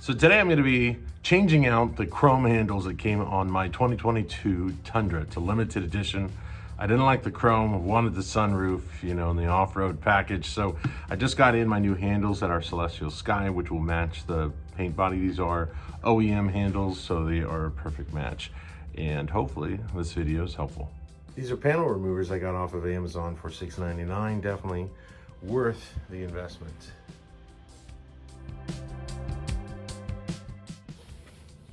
So today I'm going to be changing out the chrome handles that came on my 2022 Tundra. It's a limited edition. I didn't like the chrome, I wanted the sunroof, you know, in the off-road package. So I just got in my new handles that are Celestial Sky, which will match the paint body. These are OEM handles, so they are a perfect match. And hopefully this video is helpful. These are panel removers I got off of Amazon for $6.99. Definitely worth the investment.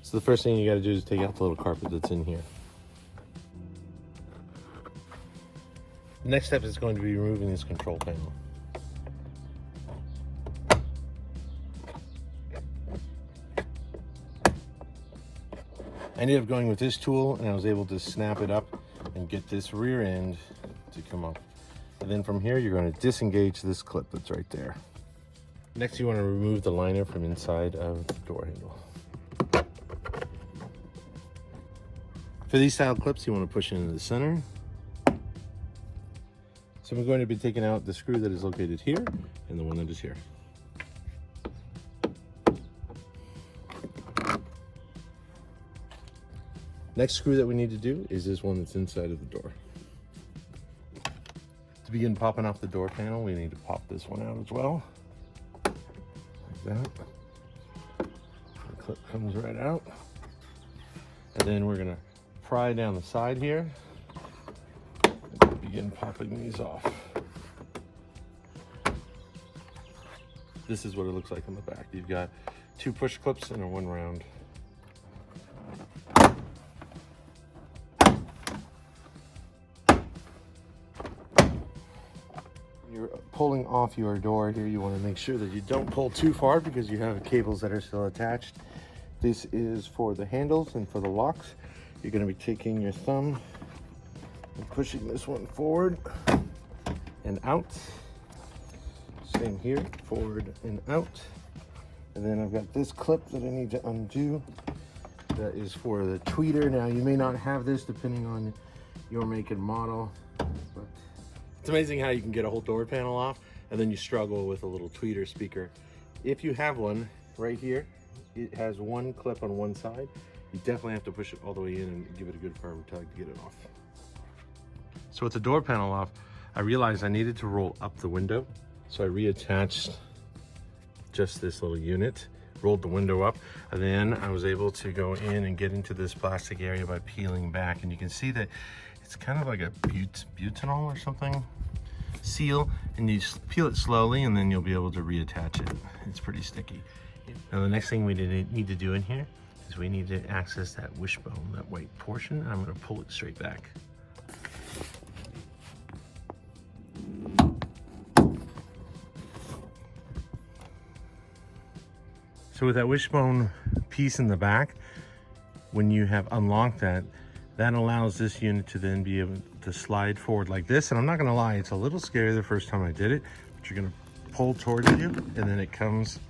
So the first thing you got to do is take out the little carpet that's in here. The next step is going to be removing this control panel. I ended up going with this tool and I was able to snap it up and get this rear end to come up. And then from here, you're going to disengage this clip that's right there. Next, you want to remove the liner from inside of the door handle. For these style clips, you want to push it into the center. So I'm going to be taking out the screw that is located here and the one that is here. Next screw that we need to do is this one that's inside of the door. To begin popping off the door panel, we need to pop this one out as well. Like that. The clip comes right out. And then we're gonna pry down the side here and begin popping these off. This is what it looks like on the back. You've got two push clips and a one round. You're pulling off your door here, you want to make sure that you don't pull too far because you have cables that are still attached. This is for the handles and for the locks. You're going to be taking your thumb and pushing this one forward and out. Same here, forward and out. And then I've got this clip that I need to undo. That is for the tweeter. Now you may not have this depending on your make and model, but it's amazing how you can get a whole door panel off and then you struggle with a little tweeter speaker. If you have one right here, it has one clip on one side. You definitely have to push it all the way in and give it a good firm tug to get it off. So with the door panel off, I realized I needed to roll up the window. So I reattached just this little unit, rolled the window up, and then I was able to go in and get into this plastic area by peeling back. And you can see that it's kind of like a butanol or something seal, and you peel it slowly and then you'll be able to reattach it. It's pretty sticky. Now the next thing we need to do in here is we need to access that wishbone, that white portion. I'm going to pull it straight back. So with that wishbone piece in the back, when you have unlocked that, that allows this unit to then be able to slide forward like this. And I'm not going to lie, it's a little scary the first time I did it, but you're going to pull towards you and then it comes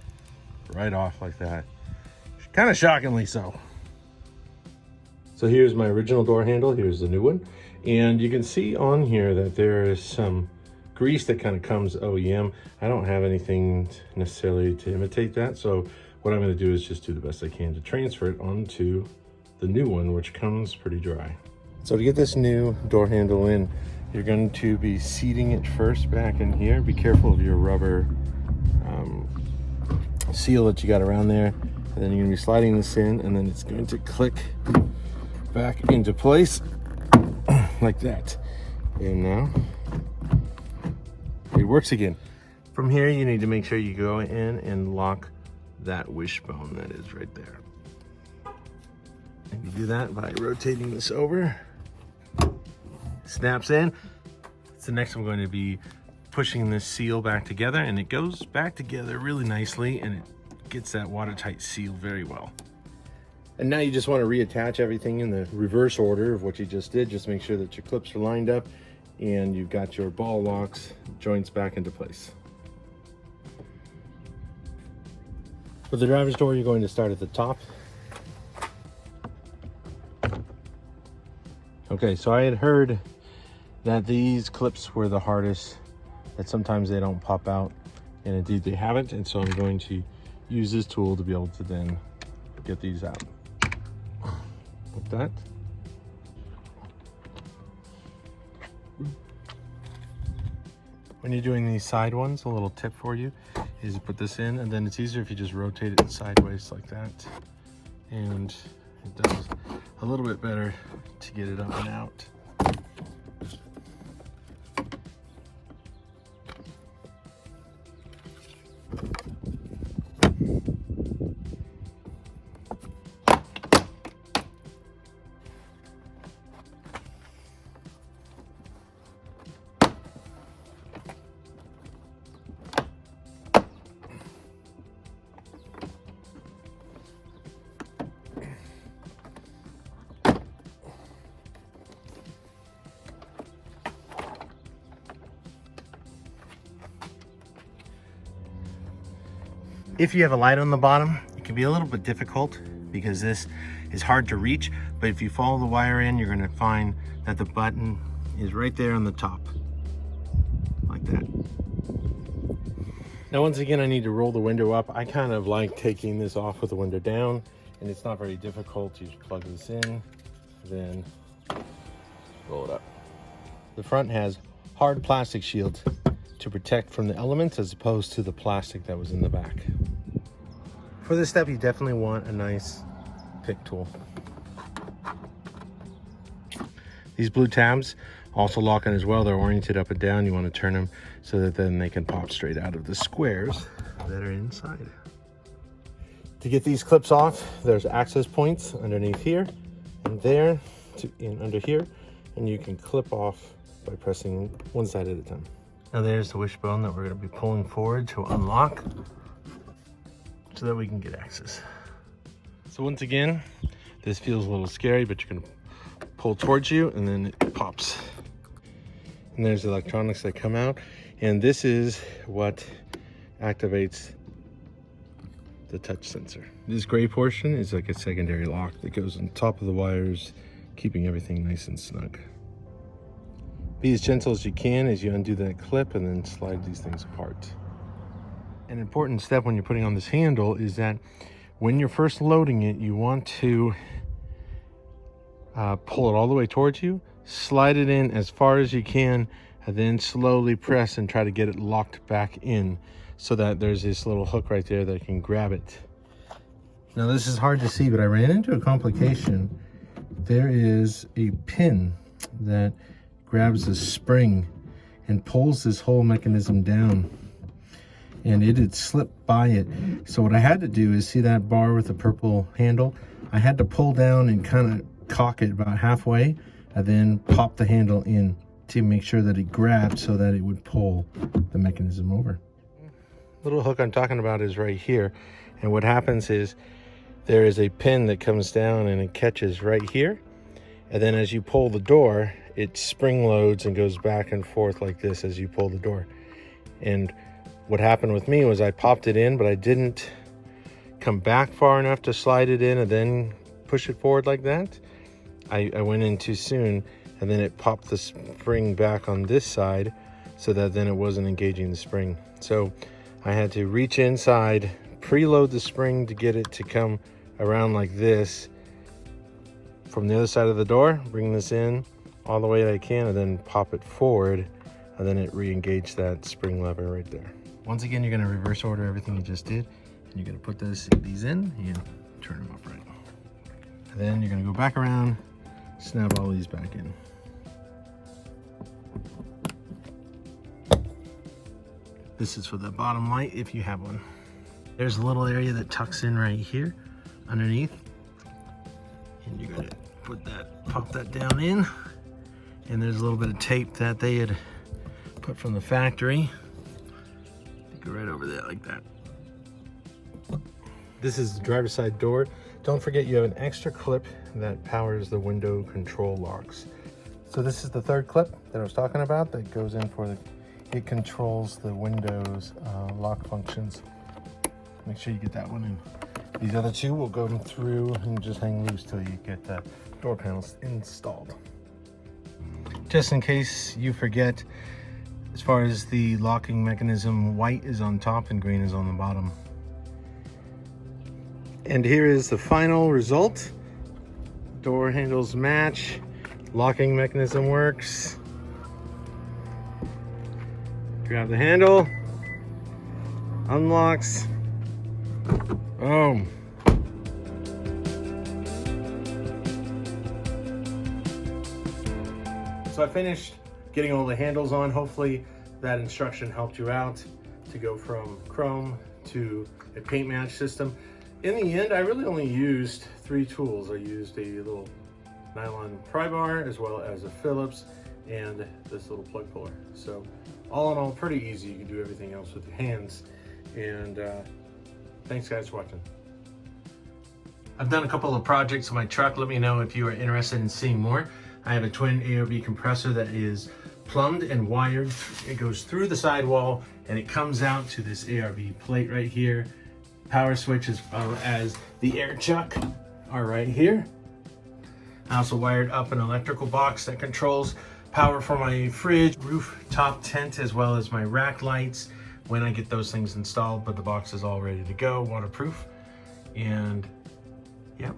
right off like that. Kind of shockingly so. So here's my original door handle. Here's the new one. And you can see on here that there is some grease that kind of comes OEM. I don't have anything necessarily to imitate that. So what I'm going to do is just do the best I can to transfer it onto the new one, which comes pretty dry. So to get this new door handle in, you're going to be seating it first back in here. Be careful of your rubber seal that you got around there. And then you're going to be sliding this in, and then it's going to click back into place like that. And now it works again. From here, you need to make sure you go in and lock that wishbone that is right there. And you do that by rotating this over. Snaps in. So next I'm going to be pushing this seal back together, and it goes back together really nicely, and it gets that watertight seal very well. And now you just want to reattach everything in the reverse order of what you just did. Just make sure that your clips are lined up and you've got your ball locks joints back into place. For the driver's door, you're going to start at the top. Okay, so I had heard that these clips were the hardest, that sometimes they don't pop out, and indeed they haven't. And so I'm going to use this tool to be able to then get these out. Like that. When you're doing these side ones, a little tip for you is you put this in, and then it's easier if you just rotate it sideways like that. And it does a little bit better to get it up and out. If you have a light on the bottom, it can be a little bit difficult because this is hard to reach, but if you follow the wire in, you're gonna find that the button is right there on the top, like that. Now, once again, I need to roll the window up. I kind of like taking this off with the window down, and it's not very difficult. You just plug this in, then roll it up. The front has hard plastic shields to protect from the elements as opposed to the plastic that was in the back. For this step, you definitely want a nice pick tool. These blue tabs also lock in as well. They're oriented up and down. You want to turn them so that then they can pop straight out of the squares that are inside. To get these clips off, there's access points underneath here and there and under here, and you can clip off by pressing one side at a time. Now there's the wishbone that we're going to be pulling forward to unlock so that we can get access. So once again, this feels a little scary, but you're going to pull towards you and then it pops. And there's the electronics that come out, and this is what activates the touch sensor. This gray portion is like a secondary lock that goes on top of the wires, keeping everything nice and snug. Be as gentle as you can as you undo that clip and then slide these things apart. An important step when you're putting on this handle is that when you're first loading it, you want to pull it all the way towards you, slide it in as far as you can, and then slowly press and try to get it locked back in so that there's this little hook right there that can grab it. Now this is hard to see, but I ran into a complication. There is a pin that grabs a spring and pulls this whole mechanism down, and it had slipped by it. So what I had to do is, see that bar with the purple handle? I had to pull down and kind of cock it about halfway and then pop the handle in to make sure that it grabbed so that it would pull the mechanism over. The little hook I'm talking about is right here, and what happens is there is a pin that comes down and it catches right here, and then as you pull the door, it spring loads and goes back and forth like this as you pull the door. And what happened with me was I popped it in, but I didn't come back far enough to slide it in and then push it forward like that. I went in too soon, and then it popped the spring back on this side so that then it wasn't engaging the spring. So I had to reach inside, preload the spring to get it to come around like this from the other side of the door, bring this in all the way that I can, and then pop it forward, and then it re-engaged that spring lever right there. Once again, you're gonna reverse order everything you just did, and you're gonna put these in and turn them upright. And then you're gonna go back around, snap all these back in. This is for the bottom light if you have one. There's a little area that tucks in right here underneath, and you're gonna pop that down in, and there's a little bit of tape that they had put from the factory. Go right over there like that. This is the driver's side door. Don't forget you have an extra clip that powers the window control locks. So this is the third clip that I was talking about that goes in for it controls the windows lock functions. Make sure you get that one in. These other two will go through and just hang loose till you get the door panels installed. Just in case you forget, as far as the locking mechanism, white is on top and green is on the bottom. And here is the final result. Door handles match, locking mechanism works. Grab the handle, unlocks, boom. So I finished getting all the handles on. Hopefully that instruction helped you out to go from chrome to a paint match system. In the end, I really only used 3 tools. I used a little nylon pry bar as well as a Phillips and this little plug puller. So all in all, pretty easy. You can do everything else with your hands. And thanks guys for watching. I've done a couple of projects on my truck. Let me know if you are interested in seeing more. I have a twin ARB compressor that is plumbed and wired. It goes through the sidewall and it comes out to this ARB plate right here. Power switch as well as the air chuck are right here. I also wired up an electrical box that controls power for my fridge, rooftop tent, as well as my rack lights when I get those things installed, but the box is all ready to go, waterproof. And yep,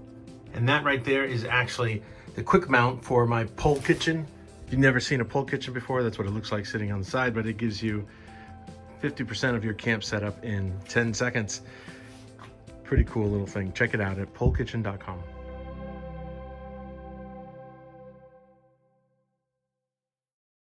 and that right there is actually the quick mount for my pole kitchen. If you've never seen a pole kitchen before, that's what it looks like sitting on the side, but it gives you 50% of your camp setup in 10 seconds. Pretty cool little thing. Check it out at polekitchen.com.